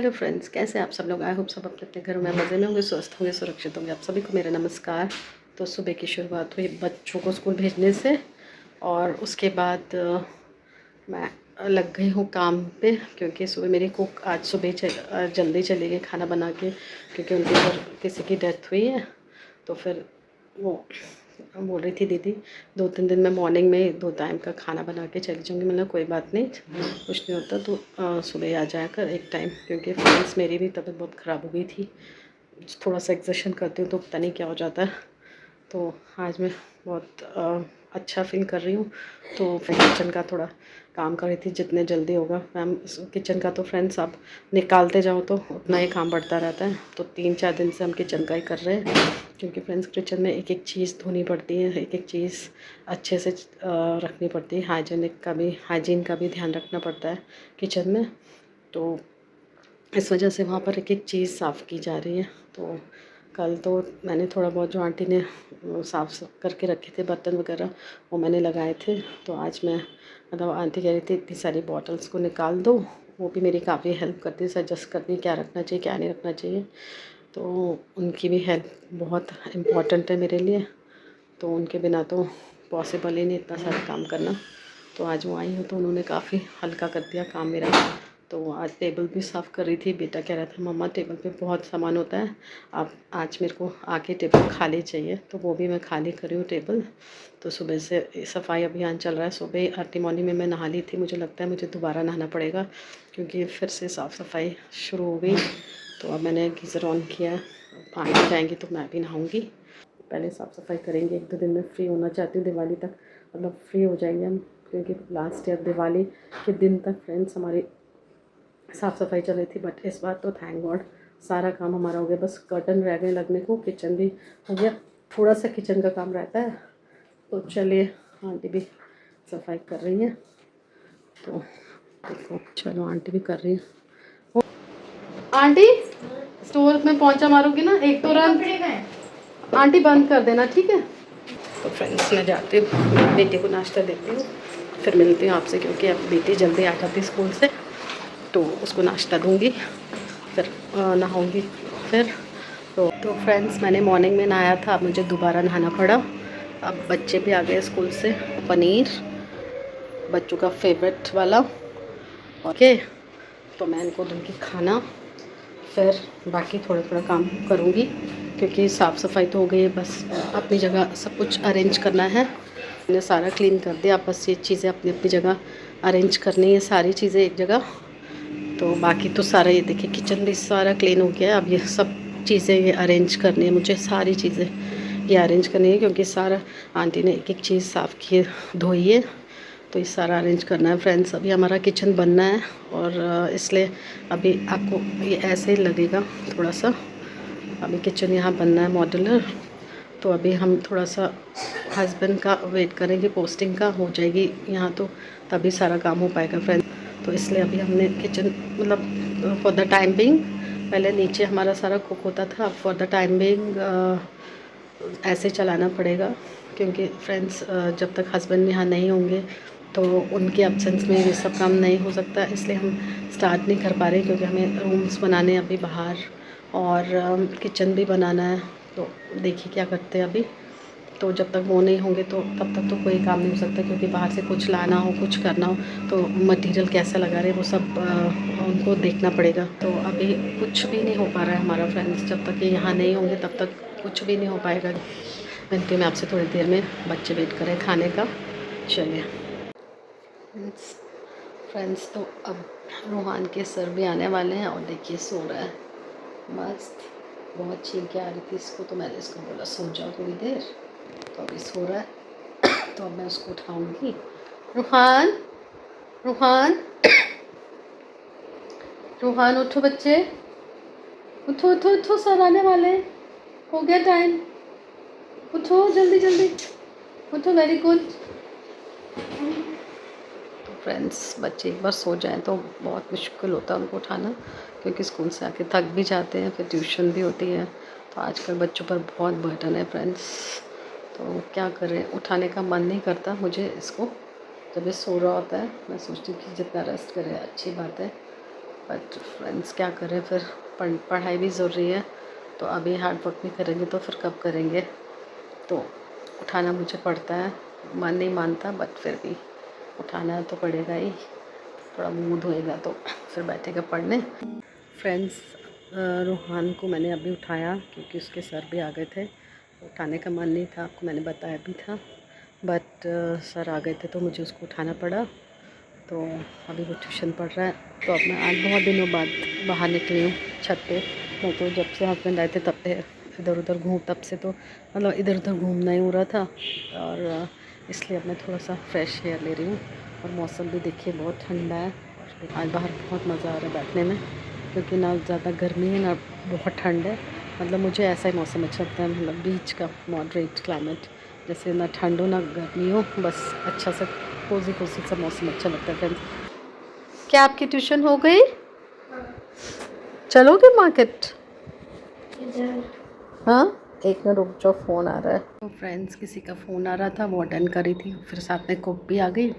Hello friends, कैसे हैं आप सब लोग। आई होप सब अपने अपने घरों में मज़े में होंगे, स्वस्थ होंगे, सुरक्षित होंगे। आप सभी को मेरा नमस्कार। तो सुबह की शुरुआत हुई बच्चों को स्कूल भेजने से, और उसके बाद मैं लग गई हूँ काम पे, क्योंकि सुबह मेरी कुक आज सुबह जल्दी चली गई खाना बना के, क्योंकि उनके घर किसी की डेथ हुई है। तो फिर वो बोल रही थी दीदी 2-3 दिन में मॉर्निंग में 2 टाइम का खाना बना के चली जाऊँगी। मतलब कोई बात नहीं, कुछ नहीं होता, तो सुबह आ जाया कर एक टाइम, क्योंकि फ्रेंड्स मेरी भी तबीयत बहुत ख़राब हो गई थी। थोड़ा सा एक्सर्शन करती हूँ तो पता नहीं क्या हो जाता है। तो आज मैं बहुत अच्छा फील कर रही हूँ। तो मैं किचन का थोड़ा काम कर रही थी, जितने जल्दी होगा मैम। किचन का तो फ्रेंड्स आप निकालते जाओ तो उतना ही काम बढ़ता रहता है। तो 3-4 दिन से हम किचन का ही कर रहे हैं, क्योंकि फ्रेंड्स किचन में एक एक चीज़ धोनी पड़ती है, एक एक चीज़ अच्छे से रखनी पड़ती है। हाइजीन का भी ध्यान रखना पड़ता है किचन में। तो इस वजह से वहाँ पर एक एक चीज़ साफ़ की जा रही है। तो कल तो मैंने थोड़ा बहुत जो आंटी ने साफ़ करके रखे थे बर्तन वगैरह, वो मैंने लगाए थे। तो आज मैं मतलब आंटी कह रही थी इतनी सारी बॉटल्स को निकाल दो, वो भी मेरी काफ़ी हेल्प करती है, सजेस्ट करती है क्या रखना चाहिए क्या नहीं रखना चाहिए। तो उनकी भी हेल्प बहुत इम्पॉर्टेंट है मेरे लिए। तो उनके बिना तो पॉसिबल ही नहीं इतना सारा काम करना। तो आज वो आई हूँ तो उन्होंने काफ़ी हल्का कर दिया काम मेरा। तो आज टेबल भी साफ़ कर रही थी। बेटा कह रहा था मम्मा टेबल पे बहुत सामान होता है, आप आज मेरे को आके टेबल खाली चाहिए। तो वो भी मैं खाली कर रही हूँ टेबल। तो सुबह से सफाई अभियान चल रहा है। सुबह अर्ली मॉर्निंग में मैं नहा ली थी, मुझे लगता है मुझे दोबारा नहाना पड़ेगा, क्योंकि फिर से साफ़ सफाई शुरू हो गई। तो अब मैंने गीज़र ऑन किया, पानी जाएंगी तो मैं भी नहाऊँगी। पहले साफ़ सफाई करेंगे, 1-2 दिन में फ्री होना चाहती हूँ दिवाली तक, मतलब फ्री हो जाएंगे हम, क्योंकि लास्ट ईयर दिवाली के दिन तक फ्रेंड्स हमारी साफ़ सफाई चल रही थी। बट इस बार तो थैंक गॉड सारा काम हमारा हो गया। बस कर्टन रह गए लगने को, किचन भी हो गया। थोड़ा सा किचन का काम रहता है। तो चलिए, आंटी भी सफाई कर रही हैं। तो देखो, चलो आंटी भी कर रही है। आंटी स्टोर में पहुंचा मारूंगी ना एक तुरंत, आंटी बंद कर देना, ठीक है। तो फ्रेंड्स मैं जाती हूँ, बेटे को नाश्ता देती हूँ, फिर मिलती हूँ आपसे, क्योंकि अब बेटी जल्दी आ जाती स्कूल से। तो उसको नाश्ता दूँगी, फिर नहाऊँगी फिर। तो फ्रेंड्स मैंने मॉर्निंग में नहाया था, अब मुझे दोबारा नहाना पड़ा। अब बच्चे भी आ गए स्कूल से। पनीर बच्चों का फेवरेट वाला, ओके। तो मैं इनको दूँगी खाना, फिर बाकी थोड़ा थोड़ा काम करूँगी, क्योंकि साफ़ सफाई तो हो गई है। बस अपनी जगह सब कुछ अरेंज करना है। मैंने सारा क्लीन कर दिया, बस ये चीज़ें अपनी अपनी जगह अरेंज करनी है, सारी चीज़ें एक जगह। तो बाकी तो सारा, ये देखिए किचन भी सारा क्लीन हो गया है। अब ये सब चीज़ें ये अरेंज करनी है, मुझे सारी चीज़ें ये अरेंज करनी है, क्योंकि सारा आंटी ने एक एक चीज़ साफ़ की धोई है। तो ये सारा अरेंज करना है फ्रेंड्स। अभी हमारा किचन बनना है, और इसलिए अभी आपको ये ऐसे ही लगेगा थोड़ा सा। अभी किचन यहाँ बनना है मॉड्यूलर। तो अभी हम थोड़ा सा हस्बैंड का वेट करेंगे, पोस्टिंग का हो जाएगी यहाँ, तो तभी सारा काम हो पाएगा फ्रेंड। तो इसलिए अभी हमने किचन मतलब फॉर द टाइम बिंग, पहले नीचे हमारा सारा कुक होता था, फॉर द टाइम बिंग ऐसे चलाना पड़ेगा, क्योंकि फ्रेंड्स जब तक हस्बैंड यहाँ नहीं होंगे तो उनके एब्सेंस में ये सब काम नहीं हो सकता। इसलिए हम स्टार्ट नहीं कर पा रहे, क्योंकि हमें रूम्स बनाने हैं अभी बाहर, और किचन भी बनाना है। तो देखिए क्या करते हैं अभी। तो जब तक वो नहीं होंगे तो तब तक तो कोई काम नहीं हो सकता, क्योंकि बाहर से कुछ लाना हो, कुछ करना हो, तो मटेरियल कैसा लगा रहे वो सब उनको देखना पड़ेगा। तो अभी कुछ भी नहीं हो पा रहा है हमारा फ्रेंड्स, जब तक ये यहाँ नहीं होंगे तब तक कुछ भी नहीं हो पाएगा। मिलती हूँ मैं आपसे थोड़ी देर में, बच्चे वेट करें खाने का। चलिए फ्रेंड्स, तो अब रूहान के सर भी आने वाले हैं, और देखिए सो रहा है मस्त। बहुत छींके आ रही थी इसको, तो मैंने इसको बोला सो जाओ थोड़ी देर। तो अभी सो रहा है, तो अब मैं उसको उठाऊंगी। रूहान, रूहान, रूहान उठो बच्चे, उठो उठो उठो, सर आने वाले हैं, हो गया टाइम, उठो जल्दी जल्दी, उठो, वेरी गुड। तो फ्रेंड्स बच्चे एक बार सो जाएं तो बहुत मुश्किल होता है उनको उठाना, क्योंकि स्कूल से आके थक भी जाते हैं, फिर ट्यूशन भी होती है। तो आजकल बच्चों पर बहुत बर्डन है फ्रेंड्स। तो क्या करें, उठाने का मन नहीं करता मुझे इसको। जब ये सो रहा होता है मैं सोचती हूँ कि जितना रेस्ट करे अच्छी बात है। बट फ्रेंड्स क्या करें फिर, पढ़ाई भी ज़रूरी है, तो अभी हार्ड वर्क नहीं करेंगे तो फिर कब करेंगे। तो उठाना मुझे पड़ता है, मन नहीं मानता, बट फिर भी उठाना तो पड़ेगा ही। थोड़ा मुँह धोएगा तो फिर बैठेगा पढ़ने। फ्रेंड्स, रूहान को मैंने अभी उठाया क्योंकि उसके सर भी आ गए थे। उठाने का मन नहीं था, आपको मैंने बताया भी था, बट सर आ गए थे तो मुझे उसको उठाना पड़ा। तो अभी वो ट्यूशन पढ़ रहा है। तो अब मैं आज बहुत दिनों बाद बाहर निकली हूँ छत पे। मैं तो जब से हस्बैंड आए थे तब से इधर उधर तब से तो मतलब इधर उधर घूमना ही हो रहा था, और इसलिए अब मैं थोड़ा सा फ्रेश एयर ले रही हूँ। और मौसम भी देखिए बहुत ठंडा है, और आज बाहर बहुत मज़ा आ रहा है बैठने में, क्योंकि ना ज़्यादा गर्मी है ना बहुत ठंड है। मतलब मुझे ऐसा ही मौसम अच्छा लगता है, मतलब बीच का मॉडरेट क्लाइमेट, जैसे ना ठंड हो ना गर्मी हो, बस अच्छा सा कोजी कोजी सा मौसम अच्छा लगता है। फ्रेंड्स, क्या आपकी ट्यूशन हो गई? चलोगे मार्केट? हाँ, एक मिनट रुक जाओ, फ़ोन आ रहा है। तो फ्रेंड्स, किसी का फ़ोन आ रहा था, वो अटेंड करी थी, फिर साथ में कुक भी आ गई,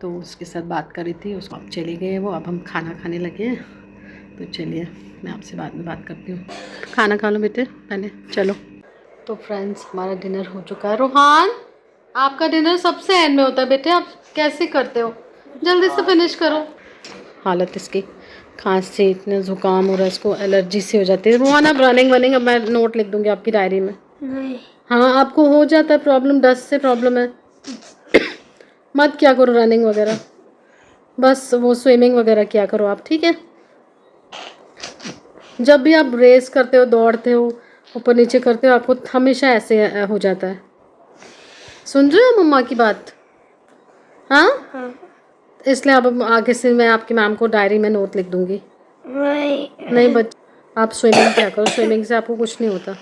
तो उसके साथ बात करी थी। उसको अब चले गए वो, अब हम खाना खाने लगे हैं। तो चलिए, मैं आपसे बाद में बात करती हूँ। खाना खा लो बेटे पहले, चलो। तो फ्रेंड्स, हमारा डिनर हो चुका है। रोहान, आपका डिनर सबसे एंड में होता है बेटे, आप कैसे करते हो? जल्दी से फिनिश करो। हालत इसकी, खांसी, इतने ज़ुकाम हो रहा है, इसको एलर्जी से हो जाती है। रोहान, अब रनिंग वनिंग, अब मैं नोट लिख दूँगी आपकी डायरी में। नहीं। हाँ, आपको हो जाता है प्रॉब्लम, डस्ट से प्रॉब्लम है। मत क्या करो रनिंग वगैरह, बस वो स्विमिंग वगैरह क्या करो आप, ठीक है? जब भी आप रेस करते हो, दौड़ते हो, ऊपर नीचे करते हो, आपको हमेशा ऐसे हो जाता है। सुन रहे हो मम्मा की बात? हाँ, हाँ। इसलिए अब आगे से मैं आपकी मैम को डायरी में नोट लिख दूंगी। नहीं बच, आप स्विमिंग क्या करो, स्विमिंग से आपको कुछ नहीं होता,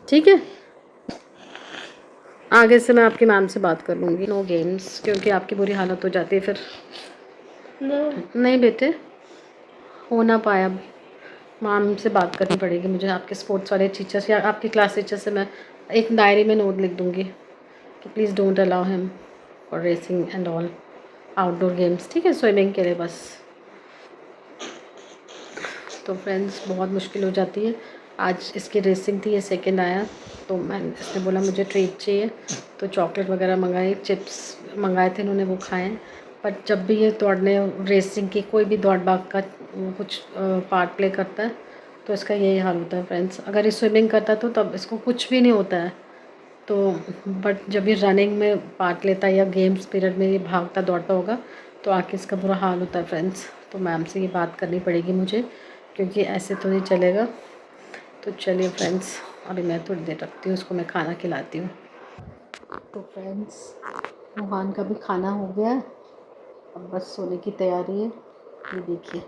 ठीक है? आगे से मैं आपकी मैम से बात कर लूँगी। नो गेम्स, क्योंकि आपकी बुरी हालत हो जाती है फिर। नहीं बेटे, हो ना पाया, मैम से बात करनी पड़ेगी मुझे। आपके स्पोर्ट्स वाले टीचर से या आपकी क्लास टीचर से मैं एक डायरी में नोट लिख दूँगी कि please don't allow him for racing and all outdoor games, ठीक है? स्विमिंग के लिए बस। तो फ्रेंड्स, बहुत मुश्किल हो जाती है। आज इसकी रेसिंग थी, ये सेकंड आया, तो इसने बोला मुझे ट्रीट चाहिए, तो चॉकलेट वगैरह मंगाई, चिप्स मंगाए थे इन्होंने, वो खाएँ। बट जब भी ये दौड़ने, रेसिंग की, कोई भी दौड़ भाग का कुछ पार्ट प्ले करता है, तो इसका यही हाल होता है फ्रेंड्स। अगर ये स्विमिंग करता तो तब इसको कुछ भी नहीं होता है, तो बट जब ये रनिंग में पार्ट लेता है या गेम्स पीरियड में ये भागता दौड़ता होगा, तो आके इसका बुरा हाल होता है फ्रेंड्स। तो मैम से ये बात करनी पड़ेगी मुझे, क्योंकि ऐसे तो नहीं चलेगा। तो चलिए फ्रेंड्स, अभी मैं थोड़ी देर रखती हूँ, उसको मैं खाना खिलाती हूँ। तो फ्रेंड्स, रूहान का भी खाना हो गया है, अब बस सोने की तैयारी है। ये देखिए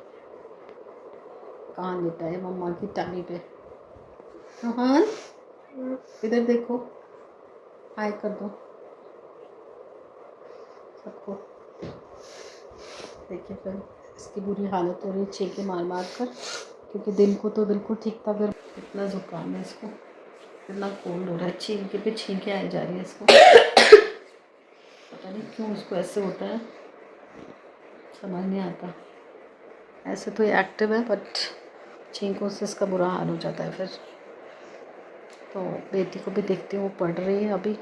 कहाँ लेटा है, मम्मा की टांगी पे। रूहान, इधर देखो, हाय कर दो सबको। देखिए फिर इसकी बुरी हालत हो रही है छींके मार मार कर, क्योंकि दिन को तो बिल्कुल ठीक था, अगर इतना ज़ुकाम है इसको, इतना कोल्ड हो रहा है, छींके पे छींके आई जा रही है इसको। पता नहीं क्यों इसको ऐसे होता है, समझ नहीं आता। ऐसे तो ये एक्टिव है, बट छींकों से इसका बुरा हाल हो जाता है फिर। तो बेटी को भी देखती हूँ, वो पढ़ रही है अभी,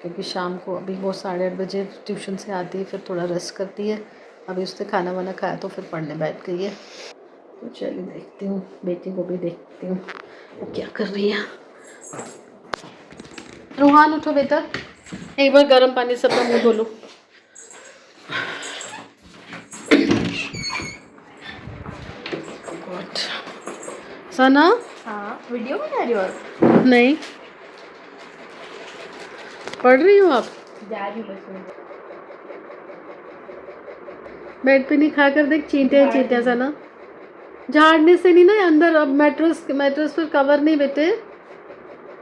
क्योंकि शाम को अभी वो 8:30 बजे ट्यूशन से आती है, फिर थोड़ा रेस्ट करती है। अभी उसने खाना वाना खाया तो फिर पढ़ने बैठ गई है। तो चलिए देखती हूँ, बेटी को भी देखती हूँ वो क्या कर रही है। रूहान उठो बेटा, एक बार गर्म पानी से अपना मुँह धो लो। सना, हाँ, वीडियो बना रही हो आप? नहीं, पढ़ रही हो आप? जा रही हूँ बस मैं। बेड पे नहीं खा कर देख, चींटे चींटे सना। झाड़ने से नहीं ना, अंदर अब मैट्रेस पर कवर नहीं बेटे,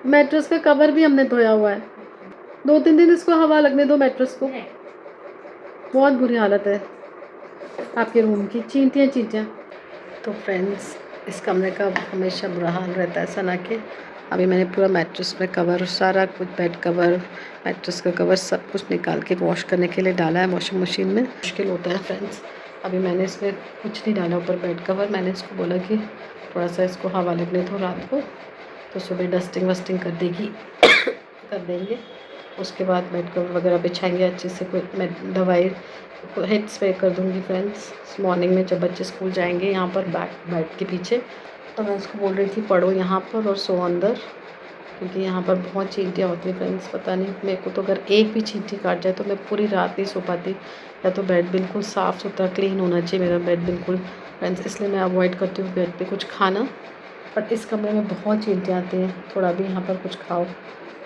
मैट्रेस का कवर भी हमने धोया हुआ है। 2-3 दिन इसको हवा लगने दो मैट्रेस को। बहुत बुरी हालत है आपके रूम की, चींटियाँ चींटियाँ। तो फ्रेंड्स, इस कमरे का हमेशा बुरा हाल रहता है सना के। अभी मैंने पूरा मैट्रेस में कवर, सारा कुछ, बेड कवर, मैट्रेस का कवर, सब कुछ निकाल के वॉश करने के लिए डाला है वॉशिंग मशीन में। मुश्किल होता है फ्रेंड्स, अभी मैंने इसमें कुछ नहीं डाला ऊपर बेड कवर। मैंने इसको बोला कि थोड़ा सा इसको हवा लगने दो रात को, तो सुबह डस्टिंग वस्टिंग कर देगी कर देंगे। उसके बाद बेड कवर वगैरह बिछाएंगे अच्छे से। कोई मैं दवाई हेड स्प्रे कर दूँगी फ्रेंड्स मॉर्निंग में जब बच्चे स्कूल जाएंगे। यहाँ पर बेड के पीछे तो मैं उसको बोल रही थी पढ़ो यहाँ पर और सो अंदर, क्योंकि यहाँ पर बहुत चींटियाँ होती हैं फ्रेंड्स। पता नहीं मेरे को तो अगर एक भी चींटी काट जाए तो मैं पूरी रात नहीं सो पाती। या तो बेड बिल्कुल साफ़ सुथरा क्लीन होना चाहिए मेरा बेड बिल्कुल फ्रेंड्स, इसलिए मैं अवॉइड करती हूँ बेड पे कुछ खाना। पर इस कमरे में बहुत चींटियाँ आती हैं, थोड़ा भी यहाँ पर कुछ खाओ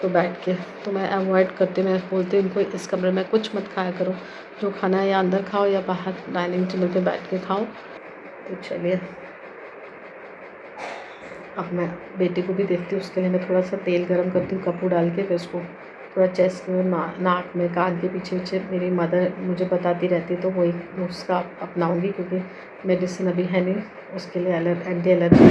तो बैठ के, तो मैं अवॉइड करती हूँ। मैं बोलती हूँ इनको इस कमरे में कुछ मत खाया करो, जो खाना है या अंदर खाओ या बाहर डाइनिंग टेबल पे बैठ के खाओ। तो चलिए अब मैं बेटी को भी देखती हूँ, उसके लिए मैं थोड़ा सा तेल गरम करती हूँ कपूर डाल के, फिर उसको थोड़ा चेस्ट में नाक में कान के पीछे पीछे मेरी मदर मुझे बताती रहती है, तो वही नुस्खा अपनाऊँगी क्योंकि मेडिसिन अभी है नहीं उसके लिए एंटी एलर्जी,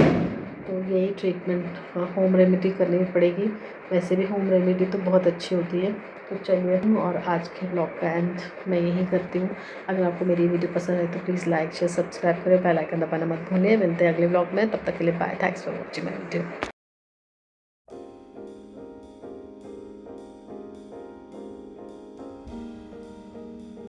तो यही ट्रीटमेंट होम रेमेडी करनी पड़ेगी। वैसे भी होम रेमेडी तो बहुत अच्छी होती है। तो चलिए और आज के ब्लॉग का एंड मैं यही करती हूँ। अगर आपको मेरी वीडियो पसंद है तो प्लीज़ लाइक शेयर सब्सक्राइब करें, बेल आइकन दबाना मत भूलिए। मिलते हैं अगले ब्लॉग में, तब तक के लिए bye. Thanks for watching my video.